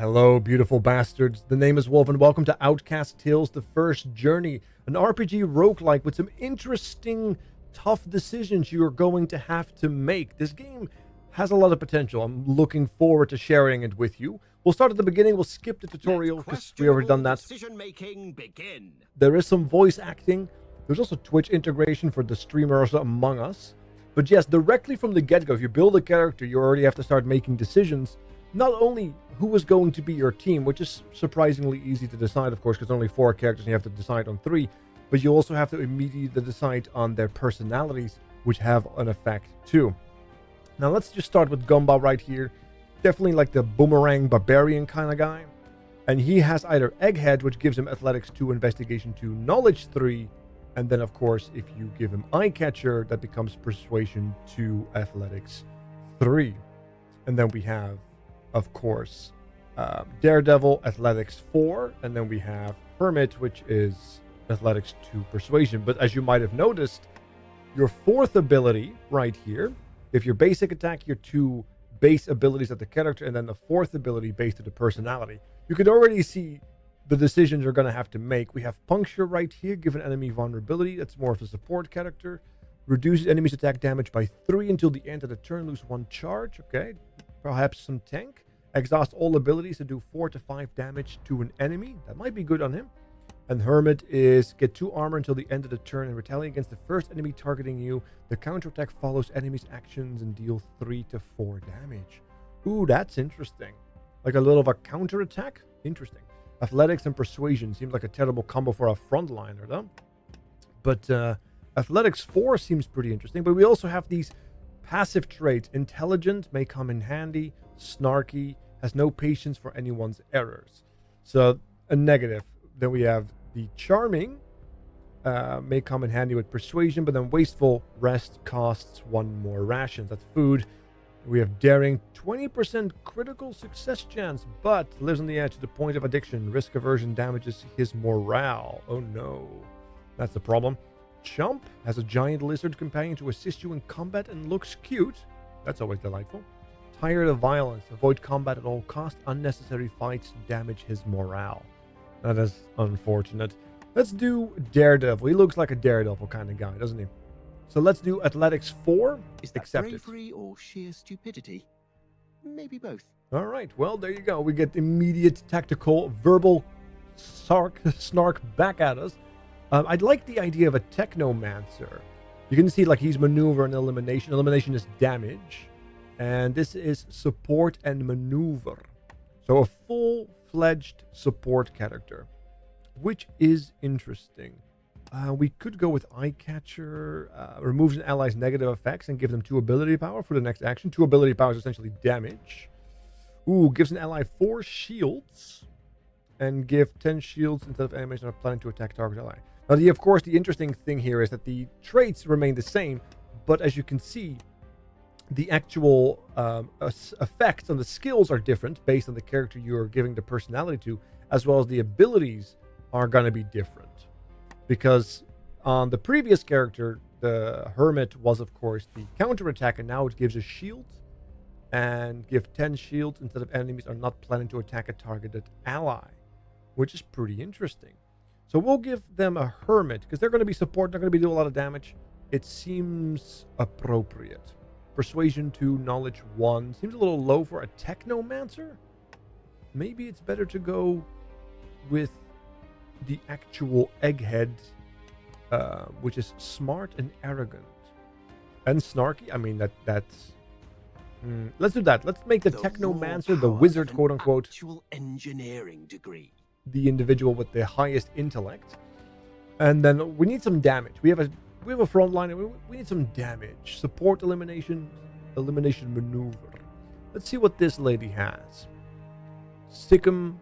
Hello, beautiful bastards. The name is Wolf, and welcome to Outcast Tales, the First Journey, an RPG roguelike with some interesting, tough decisions you are going to have to make. This game has a lot of potential. I'm looking forward to sharing it with you. We'll start at the beginning. We'll skip the tutorial because we already done that. Decision-making begin. There is some voice acting. There's also Twitch integration for the streamers among us. But yes, directly from the get-go, if you build a character, you already have to start making decisions. Not only who is going to be your team, which is surprisingly easy to decide, of course, because only 4 characters and you have to decide on 3, but you also have to immediately decide on their personalities, which have an effect too. Now let's just start with Gumba right here. Definitely like the boomerang barbarian kind of guy. And he has either Egghead, which gives him Athletics 2, Investigation 2, Knowledge 3, and then of course if you give him Eye Catcher, that becomes Persuasion 2, Athletics 3. And then we have, of course, Daredevil, Athletics 4, and then we have Hermit, which is Athletics 2, Persuasion. But as you might have noticed, your 4th ability right here, if your basic attack, your 2 base abilities of the character, and then the 4th ability based on the personality, you could already see the decisions you're going to have to make. We have Puncture right here, give an enemy vulnerability. That's more of a support character. Reduces enemies' attack damage by 3 until the end of the turn, lose 1 charge. Okay, perhaps some tank. Exhaust all abilities to do 4 to 5 damage to an enemy. That might be good on him. And Hermit is get 2 armor until the end of the turn and retaliate against the first enemy targeting you. The counterattack follows enemies' actions and deal 3 to 4 damage. Ooh, that's interesting. Like a little of a counterattack? Interesting. Athletics and Persuasion seems like a terrible combo for a frontliner, though. But Athletics 4 seems pretty interesting. But we also have these passive traits. Intelligent may come in handy. Snarky, has no patience for anyone's errors. So a negative. Then we have the Charming, may come in handy with Persuasion, but then Wasteful, rest costs 1 more rations. That's food. We have Daring, 20% critical success chance, but lives on the edge to the point of addiction. Risk aversion damages his morale. Oh no, that's the problem. Chump has a giant lizard companion to assist you in combat and looks cute. That's always delightful. Tired of violence, avoid combat at all costs. Unnecessary fights damage his morale. That is unfortunate. Let's do Daredevil. He looks like a Daredevil kind of guy, doesn't he? So let's do Athletics 4. Is that bravery or sheer stupidity? Maybe both. All right. Well, there you go. We get immediate tactical verbal snark back at us. I'd like the idea of a Technomancer. You can see like he's maneuver and elimination. Elimination is damage. And this is support and maneuver. So a full-fledged support character, which is interesting. We could go with Eye Catcher, removes an ally's negative effects and give them 2 ability power for the next action. 2 ability power is essentially damage. Ooh, gives an ally 4 shields and give 10 shields instead of animation are planning to attack target ally. Now, of course, the interesting thing here is that the traits remain the same, but as you can see, the actual effects on the skills are different based on the character you're giving the personality to, as well as the abilities are going to be different. Because on the previous character, the Hermit was, of course, the counterattack, and now it gives a shield and give 10 shields instead of enemies are not planning to attack a targeted ally, which is pretty interesting. So we'll give them a Hermit because they're going to be support, they're going to be doing a lot of damage. It seems appropriate. Persuasion 2, Knowledge 1. Seems a little low for a Technomancer. Maybe it's better to go with the actual Egghead, which is smart and arrogant. And snarky. I mean, that's... let's do that. Let's make the Technomancer, the wizard, quote-unquote. Actual engineering degree. The individual with the highest intellect. And then we need some damage. We have a front line. We need some damage. Support elimination maneuver. Let's see what this lady has. Stick them,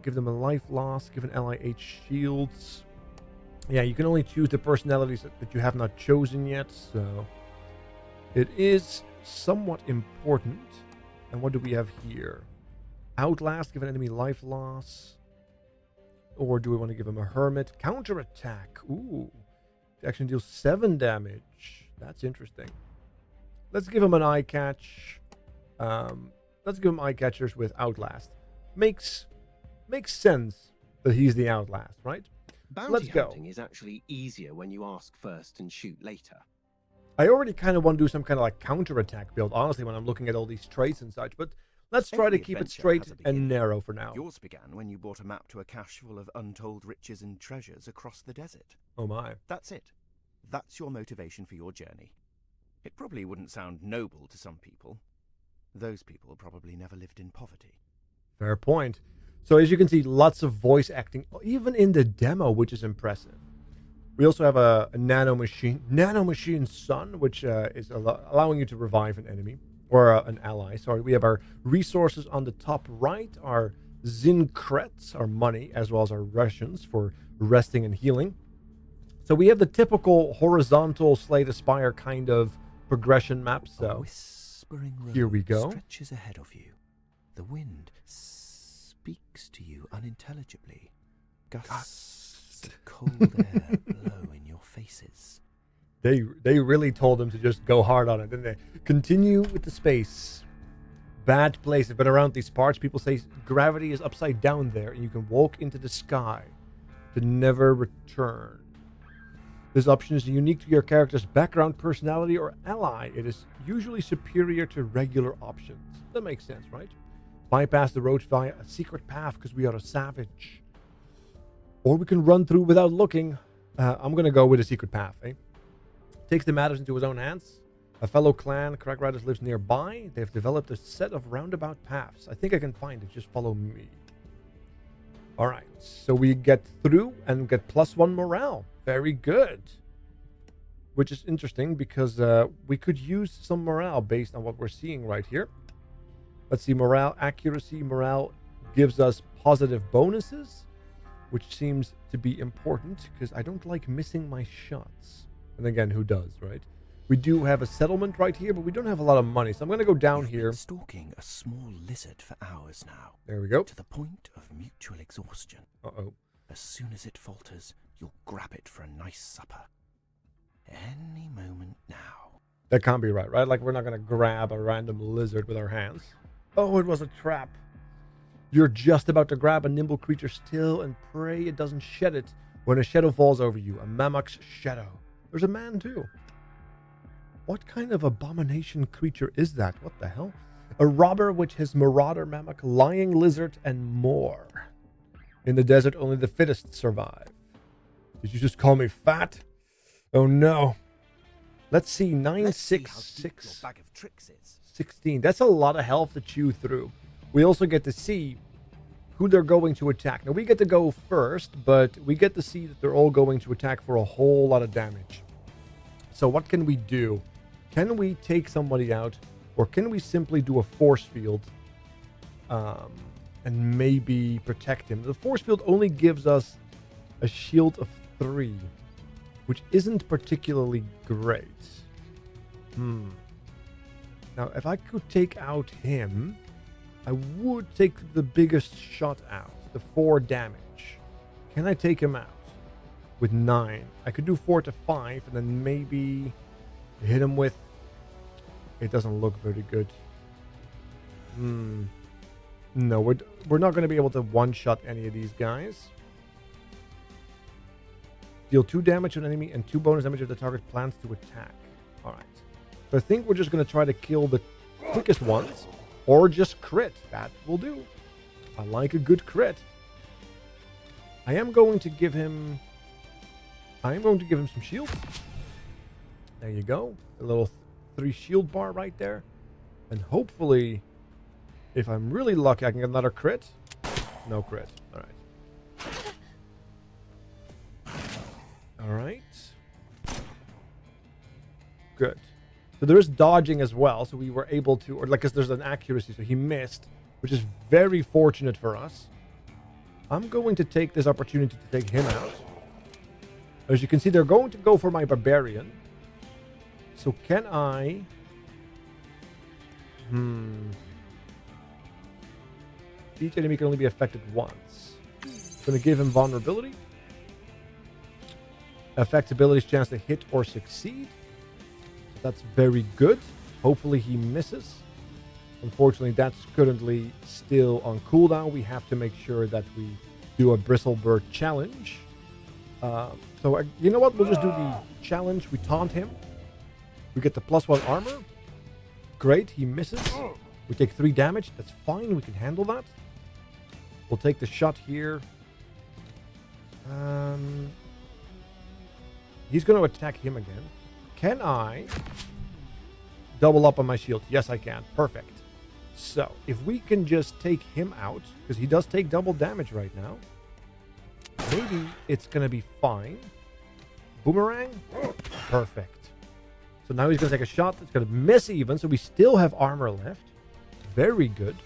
give them a life loss, give an ally 8 shields. Yeah, you can only choose the personalities that you have not chosen yet, so it is somewhat important. And what do we have here? Outlast, give an enemy life loss. Or do we want to give him a Hermit? Counterattack. Ooh. Action deals 7 damage. That's interesting. Let's give him an eye catch. Let's give him eye catchers with Outlast. makes sense that he's the Outlast, right? Bounty Let's go. hunting is actually easier when you ask first and shoot later. I already kind of want to do some kind of like counterattack build, honestly, when I'm looking at all these traits and such, but let's try to Every keep it adventure straight has a and beginning. narrow for now. Yours began when you brought a map to a cache full of untold riches and treasures across the desert. Oh my. That's it. That's your motivation for your journey. It probably wouldn't sound noble to some people. Those people probably never lived in poverty. Fair point. So as you can see, lots of voice acting, even in the demo, which is impressive. We also have a nanomachine sun, which is allowing you to revive an enemy, or an ally, sorry. We have our resources on the top right, our Zincrets, our money, as well as our rations for resting and healing. So we have the typical horizontal Slay the Spire kind of progression map. A So whispering road here we go. stretches ahead of you. The wind speaks to you unintelligibly. Gusts of cold air blow in your faces. They really told them to just go hard on it, didn't they? Continue with the space. Bad place. I've been around these parts. People say gravity is upside down there, and you can walk into the sky to never return. This option is unique to your character's background, personality, or ally. It is usually superior to regular options. That makes sense, right? Bypass the road via a secret path because we are a savage. Or we can run through without looking. I'm going to go with a secret path, eh? Takes the matters into his own hands. A fellow clan, Crack Riders, lives nearby. They've developed a set of roundabout paths. I think I can find it. Just follow me. All right. So we get through and get +1 morale. Very good. Which is interesting because we could use some morale based on what we're seeing right here. Let's see. Morale, accuracy. Morale gives us positive bonuses, which seems to be important because I don't like missing my shots. And again, who does, right? We do have a settlement right here, but we don't have a lot of money. So I'm going to go down You've here. been stalking a small lizard for hours now, There we go. to the point of mutual exhaustion. Uh-oh. As soon as it falters, you'll grab it for a nice supper. Any moment now. That can't be right, right? Like, we're not going to grab a random lizard with our hands. Oh, it was a trap. You're just about to grab a nimble creature still and pray it doesn't shed it when a shadow falls over you. A Mammoth's shadow. There's a man, too. What kind of abomination creature is that? What the hell? A robber which has marauder, Mammoth, lying lizard, and more. In the desert, only the fittest survive. Did you just call me fat? Oh, no. Let's see. Let's see how deep 966. your bag of tricks is. 16. That's a lot of health to chew through. We also get to see who they're going to attack. Now, we get to go first, but we get to see that they're all going to attack for a whole lot of damage. So what can we do? Can we take somebody out, or can we simply do a force field and maybe protect him? The force field only gives us a shield of 3, which isn't particularly great. Now, if I could take out him, I would take the biggest shot out, the 4 damage. Can I take him out with 9? I could do 4 to 5 and then maybe hit him with... It doesn't look very good. No, we're not going to be able to one-shot any of these guys. Deal 2 damage to an enemy and 2 bonus damage if the target plans to attack. Alright. So I think we're just going to try to kill the quickest ones. Or just crit. That will do. I like a good crit. I am going to give him some shield. There you go. A little 3 shield bar right there. And hopefully, if I'm really lucky, I can get another crit. No crit. Alright. Good. So there is dodging as well, so we were able to, or like, because there's an accuracy, so he missed, which is very fortunate for us. I'm going to take this opportunity to take him out. As you can see, they're going to go for my barbarian. So can I... Each enemy can only be affected once. I'm going to give him vulnerability. Affects ability's chance to hit or succeed. That's very good. Hopefully he misses. Unfortunately, that's currently still on cooldown. We have to make sure that we do a Bristlebird challenge. You know what? We'll just do the challenge. We taunt him. We get the +1 armor. Great, he misses. We take 3 damage. That's fine. We can handle that. We'll take the shot here. He's going to attack him again. Can I double up on my shield? Yes, I can. Perfect. So, if we can just take him out, because he does take double damage right now, maybe it's going to be fine. Boomerang? Perfect. So now he's going to take a shot. It's going to miss even, so we still have armor left. Very good.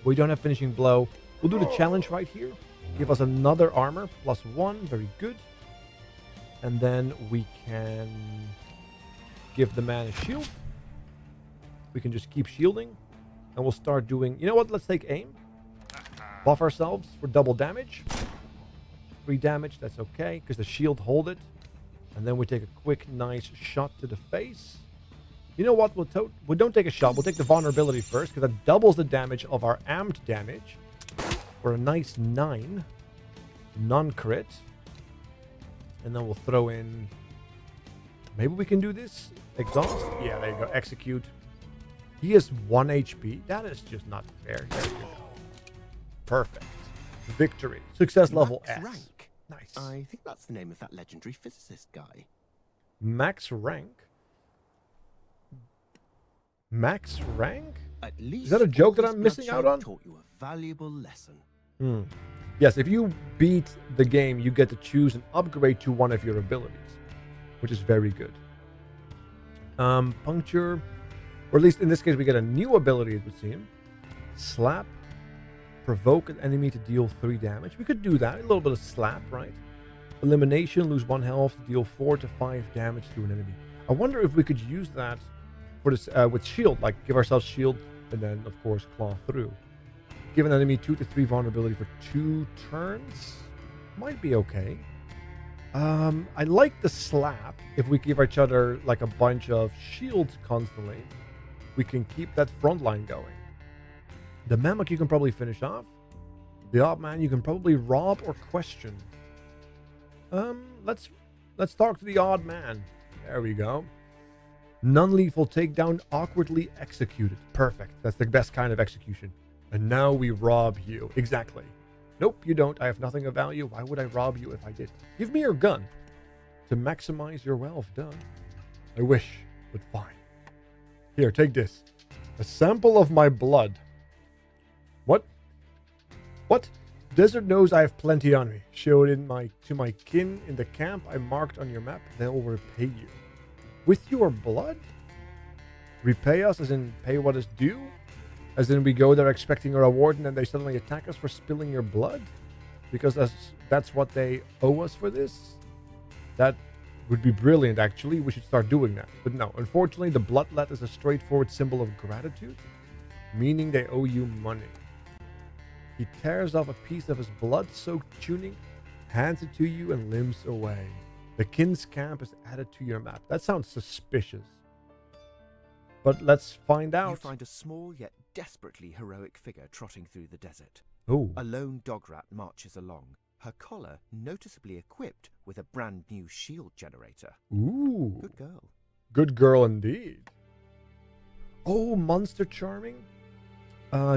We don't have finishing blow. We'll do the challenge right here. Give us another armor, +1. Very good. And then we can give the man a shield. We can just keep shielding. And we'll start doing... You know what? Let's take aim. Buff ourselves for double damage. 3 damage. That's okay, because the shield hold it. And then we take a quick, nice shot to the face. You know what? We don't take a shot. We'll take the vulnerability first, because that doubles the damage of our amped damage. For a nice 9. Non-crit. And then we'll throw in... Maybe we can do this? Exhaust? Yeah, there you go. Execute. He has 1 HP. That is just not fair. There you go. Perfect. Victory. Success level Max S. rank. Nice. I think that's the name of that legendary physicist guy. Max rank? Max rank? At least Is that a joke that all I'm this missing out bloodshed on? Taught you a valuable lesson. Yes, if you beat the game, you get to choose an upgrade to one of your abilities, which is very good. Puncture, or at least in this case, we get a new ability, it would seem. Slap. Provoke an enemy to deal 3 damage. We could do that. A little bit of slap, right? Elimination, lose 1 health, deal 4 to 5 damage to an enemy. I wonder if we could use that for this with shield, like give ourselves shield and then, of course, claw through. Give an enemy 2 to 3 vulnerability for 2 turns. Might be okay. I like the slap. If we give each other like a bunch of shields constantly, we can keep that front line going. The Mammoth you can probably finish off. The Odd Man you can probably rob or question. Let's talk to the Odd Man. There we go. Non-lethal takedown, awkwardly executed. Perfect. That's the best kind of execution. And now we rob you. Exactly. Nope, you don't. I have nothing of value. Why would I rob you if I did? Give me your gun. To maximize your wealth. Done. I wish, but fine. Here, take this. A sample of my blood. What? What? Desert knows I have plenty on me. Show it to my kin in the camp I marked on your map. They'll repay you. With your blood? Repay us as in pay what is due? As in we go there expecting a reward and then they suddenly attack us for spilling your blood? Because that's what they owe us for this? That would be brilliant, actually. We should start doing that. But no, unfortunately, the bloodlet is a straightforward symbol of gratitude, meaning they owe you money. He tears off a piece of his blood-soaked tunic, hands it to you, and limps away. The kin's camp is added to your map. That sounds suspicious. But let's find out. You find a small yet desperately heroic figure trotting through the desert. Oh. A lone dog rat marches along, her collar noticeably equipped with a brand new shield generator. Ooh. Good girl. Good girl indeed. Oh, monster charming.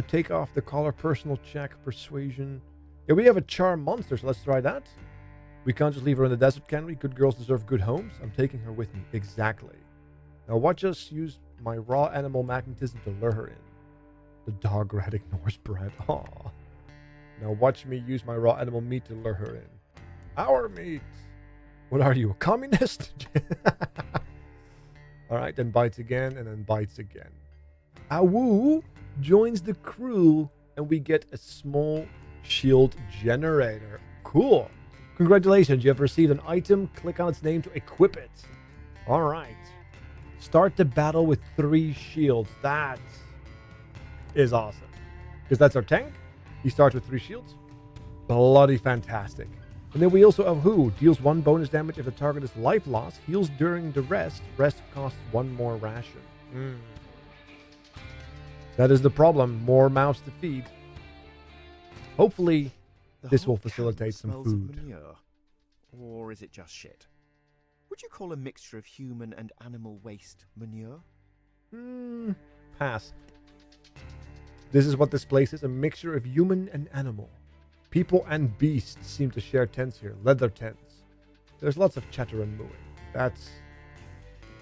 Take off the collar, personal check, persuasion. Yeah, we have a charm monster, so let's try that. We can't just leave her in the desert, can we? Good girls deserve good homes. I'm taking her with me. Exactly. Now watch us use my raw animal magnetism to lure her in. The dog rat ignores Brad. Aw. Now watch me use my raw animal meat to lure her in. Our meat! What are you, a communist? Alright, then bites again, and then bites again. Awoo joins the crew, and we get a small shield generator. Cool. Congratulations, you have received an item. Click on its name to equip it. Alright. Start the battle with 3 shields. That is awesome. Because that's our tank. He starts with 3 shields. Bloody fantastic. And then we also have who? Deals 1 bonus damage if the target is life loss. Heals during the rest. Rest costs 1 more ration. That is the problem. More mouths to feed. Hopefully, The this whole will facilitate camp some smells of food. manure. Or is it just shit? Would you call a mixture of human and animal waste manure? Pass. This is what this place is, a mixture of human and animal. People and beasts seem to share tents here, leather tents. There's lots of chatter and mooing.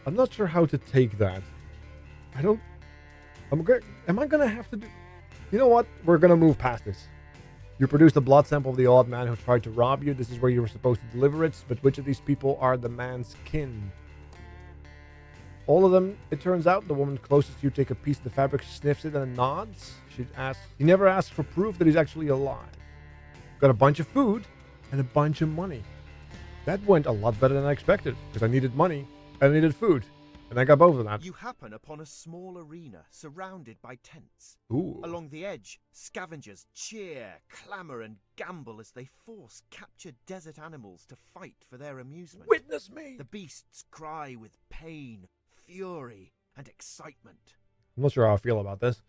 I'm not sure how to take that. Am I gonna have to do... You know what? We're gonna move past this. You produced a blood sample of the odd man who tried to rob you. This is where you were supposed to deliver it, but which of these people are the man's kin? All of them, it turns out. The woman closest to you take a piece of the fabric, sniffs it, and nods. He never asks for proof that he's actually alive. Got a bunch of food and a bunch of money. That went a lot better than I expected, because I needed money and I needed food. And I got both of that. You happen upon a small arena surrounded by tents. Ooh. Along the edge, scavengers cheer, clamour, and gamble as they force captured desert animals to fight for their amusement. Witness me! The beasts cry with pain, fury, and excitement. I'm not sure how I feel about this.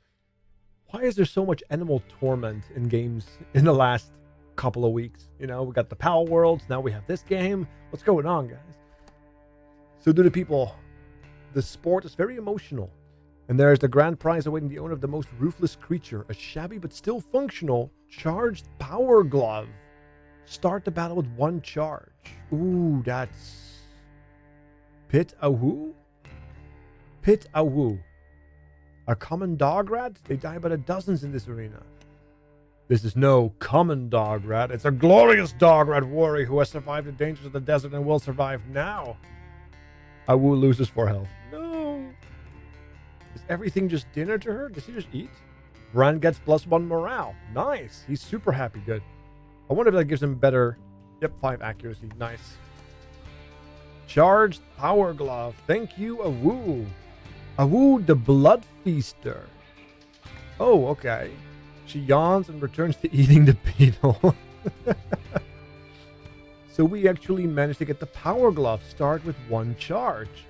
Why is there so much animal torment in games in the last couple of weeks? You know, we got the Power Worlds, now we have this game. What's going on, guys? So do the people. The sport is very emotional. And there's the grand prize awaiting the owner of the most ruthless creature, a shabby but still functional charged power glove. Start the battle with one charge. Ooh, that's... Pit Awu? Pit Awu. A common dog rat? They die by the dozens in this arena. This is no common dog rat. It's a glorious dog rat warrior who has survived the dangers of the desert and will survive now. Awu loses 4 health. No. Is everything just dinner to her? Does he just eat? Bran gets +1 morale. Nice. He's super happy. Good. I wonder if that gives him better... Yep, 5 accuracy. Nice. Charged power glove. Thank you, Awu. Awu the Blood Feaster. Oh, okay. She yawns and returns to eating the beetle. So we actually managed to get the power glove start with 1 charge,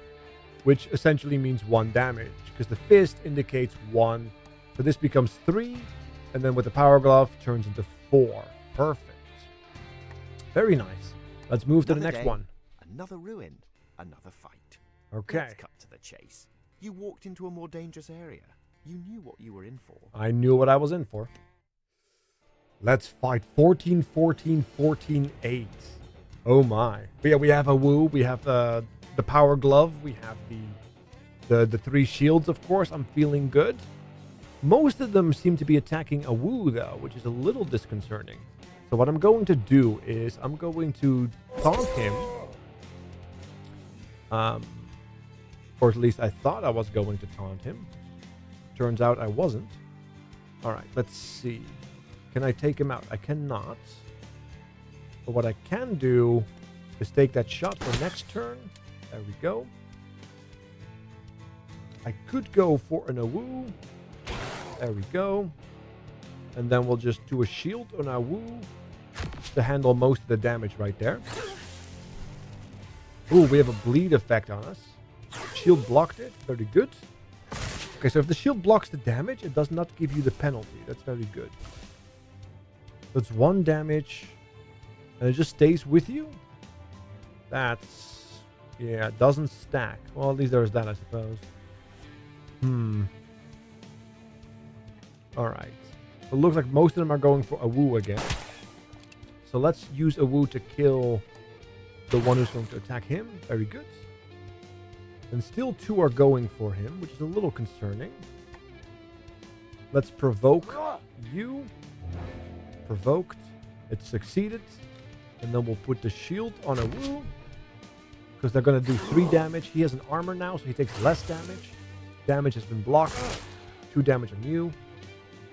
which essentially means 1 damage, because the fist indicates 1. So this becomes 3, and then with the power glove turns into 4. Perfect. Very nice. Let's move to the next one. Another ruin, another fight. Okay. Let's cut to the chase. You walked into a more dangerous area. You knew what you were in for. I knew what I was in for. Let's fight 14, 14, 14, 8. Oh my. But yeah, we have a woo. We have the power glove. We have the 3 shields, of course. I'm feeling good. Most of them seem to be attacking a woo, though, which is a little disconcerting. So what I'm going to do is I'm going to taunt him. Or at least I thought I was going to taunt him. Turns out I wasn't. All right, let's see. Can I take him out? I cannot. But what I can do is take that shot for next turn. There we go. I could go for an Awu. There we go. And then we'll just do a shield on Awu to handle most of the damage right there. Ooh, we have a bleed effect on us. Shield blocked it. Very good. Okay, so if the shield blocks the damage, it does not give you the penalty. That's very good. That's 1 damage. And it just stays with you? That's... Yeah, it doesn't stack. Well, at least there's that, I suppose. Alright. It looks like most of them are going for Awu again. So let's use Awu to kill the one who's going to attack him. Very good. And still 2 are going for him, which is a little concerning. Let's provoke you. Provoked. It succeeded. And then we'll put the shield on Awu. Because they're going to do 3 damage. He has an armor now, so he takes less damage. Damage has been blocked. 2 damage on you.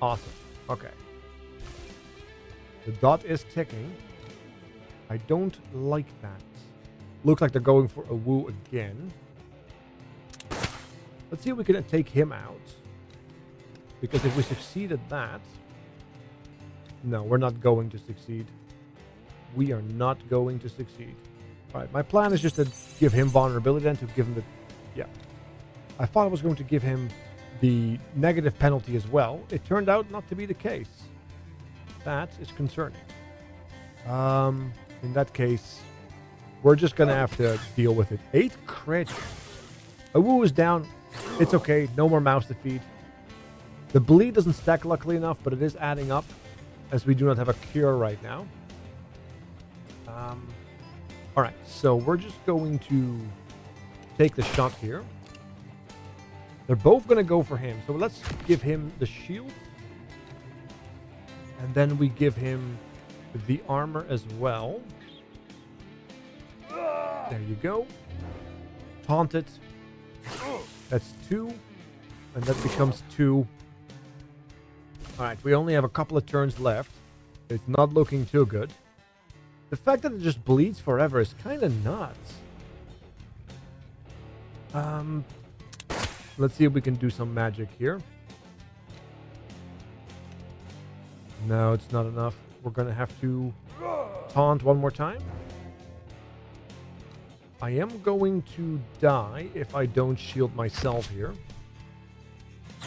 Awesome. Okay. The dot is ticking. I don't like that. Looks like they're going for Awu again. Let's see if we can take him out. Because if we succeed at that... No, we're not going to succeed. We are not going to succeed. Alright, my plan is just to give him vulnerability and to give him the... Yeah. I thought I was going to give him the negative penalty as well. It turned out not to be the case. That is concerning. In that case, we're just going to have to deal with it. 8 crit. Awu is down. It's okay. No more mouse to feed. The bleed doesn't stack luckily enough, but it is adding up as we do not have a cure right now. All right, so we're just going to take the shot here. They're both going to go for him. So let's give him the shield. And then we give him the armor as well. There you go. Taunt it. That's 2. And that becomes 2. Alright, we only have a couple of turns left. It's not looking too good. The fact that it just bleeds forever is kind of nuts. Let's see if we can do some magic here. No, it's not enough. We're going to have to taunt one more time. I am going to die if I don't shield myself here.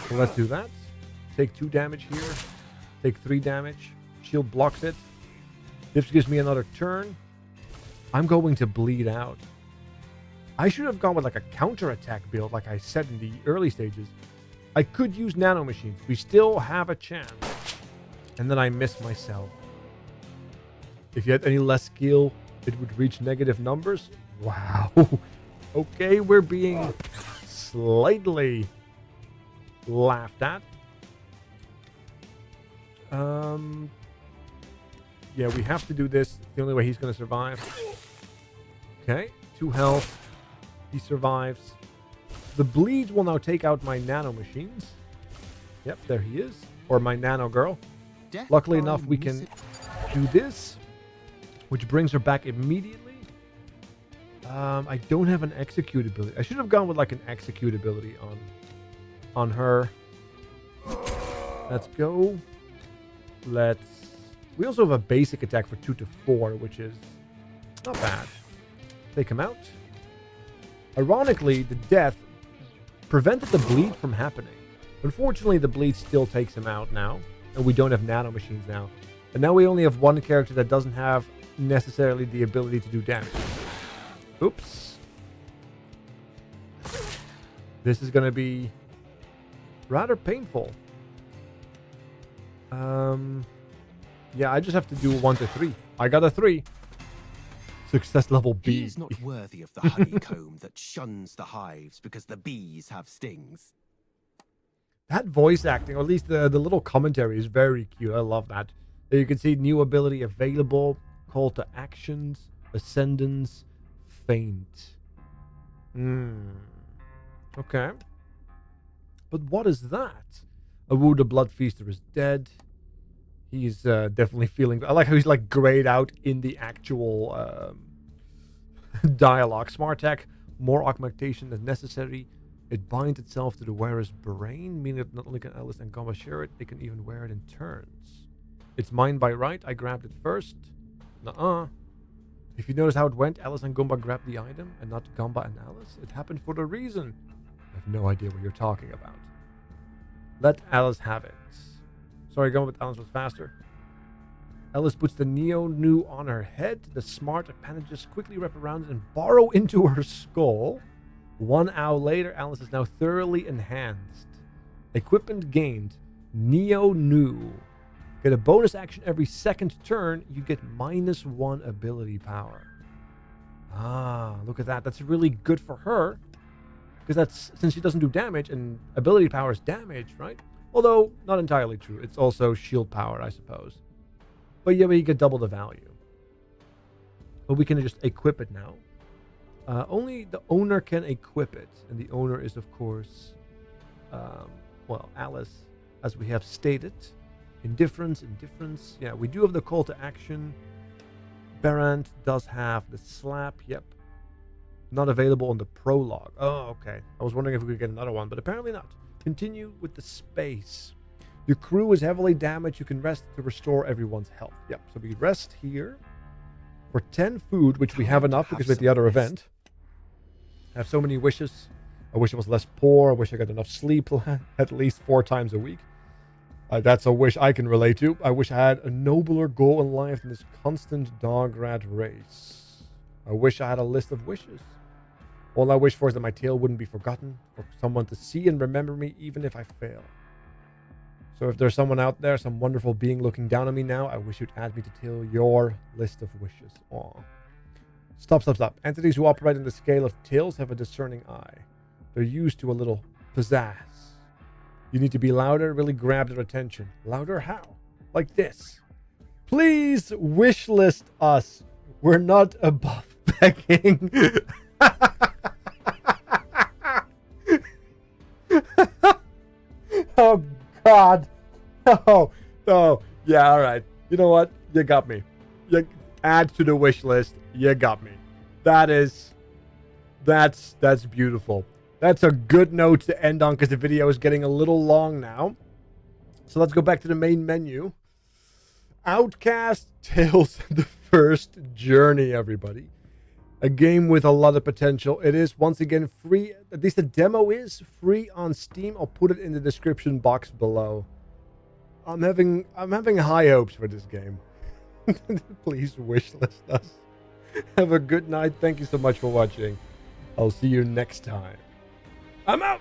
So let's do that. Take 2 damage here. Take 3 damage. Shield blocks it. This gives me another turn. I'm going to bleed out. I should have gone with like a counter-attack build like I said in the early stages. I could use nanomachines. We still have a chance. And then I miss myself. If you had any less skill, it would reach negative numbers. Wow. Okay, we're being slightly laughed at. Yeah, we have to do this. It's the only way he's going to survive. Okay, 2 health. He survives. The bleeds will now take out my nanomachines. Yep, there he is. Or my nano girl. Luckily enough, we can do this, which brings her back immediately. I don't have an execute ability. I should have gone with like an execute ability on her. Let's go. We also have a basic attack for 2 to 4, which is not bad. Take him out. Ironically, the death prevented the bleed from happening. Unfortunately, the bleed still takes him out now, and we don't have nanomachines now. And now we only have one character that doesn't have necessarily the ability to do damage. Oops. This is going to be rather painful. Yeah, I just have to do 1 to 3. I got a 3. Success level B. He is not worthy of the honeycomb that shuns the hives because the bees have stings. That voice acting, or at least the little commentary, is very cute. I love that. There you can see new ability available, call to actions, ascendance, faint. Okay. But what is that? Awu the Blood Feaster is dead. He's definitely feeling... I like how he's like grayed out in the actual dialogue. Smart tech, more augmentation than necessary. It binds itself to the wearer's brain, meaning that not only can Alice and Gamba share it, they can even wear it in turns. It's mine by right. I grabbed it first. Nuh-uh. If you notice how it went, Alice and Gamba grabbed the item and not Gamba and Alice. It happened for a reason. I have no idea what you're talking about. Let Alice have it. Sorry, going with Alice was faster. Alice puts the Neo-Nu on her head. The smart appendages quickly wrap around it and burrow into her skull. 1 hour later, Alice is now thoroughly enhanced. Equipment gained. Neo-Nu. Get a bonus action every second turn. You get -1 ability power. Ah, look at that. That's really good for her. Because that's since she doesn't do damage, and ability power is damage, right? Although, not entirely true. It's also shield power, I suppose. But yeah, we get double the value. But we can just equip it now. Only the owner can equip it. And the owner is, of course, Alice, as we have stated. Indifference. Yeah, we do have the call to action. Berant does have the slap. Yep. Not available on the prologue. Oh, okay. I was wondering if we could get another one, but apparently not. Continue with the space. Your crew is heavily damaged. You can rest to restore everyone's health. Yep. So we rest here for 10 food, which we have enough because with the other event. I have so many wishes. I wish I was less poor. I wish I got enough sleep at least 4 times a week. That's a wish I can relate to. I wish I had a nobler goal in life than this constant dog rat race. I wish I had a list of wishes. All I wish for is that my tale wouldn't be forgotten, for someone to see and remember me even if I fail. So if there's someone out there, some wonderful being looking down on me now, I wish you'd add me to tell your list of wishes. Aw. Stop. Entities who operate in the scale of tales have a discerning eye. They're used to a little pizzazz. You need to be louder, really grab their attention. Louder how? Like this. Please wish list us. We're not above begging. Oh, God. Oh, yeah, all right. You know what? You got me. You add to the wish list. You got me. That's beautiful. That's a good note to end on because the video is getting a little long now. So let's go back to the main menu. Outcast Tales, the first journey, everybody. A game with a lot of potential. It is, once again, free. At least the demo is free on Steam. I'll put it in the description box below. I'm having high hopes for this game. Please wishlist us. Have a good night. Thank you so much for watching. I'll see you next time. I'm out.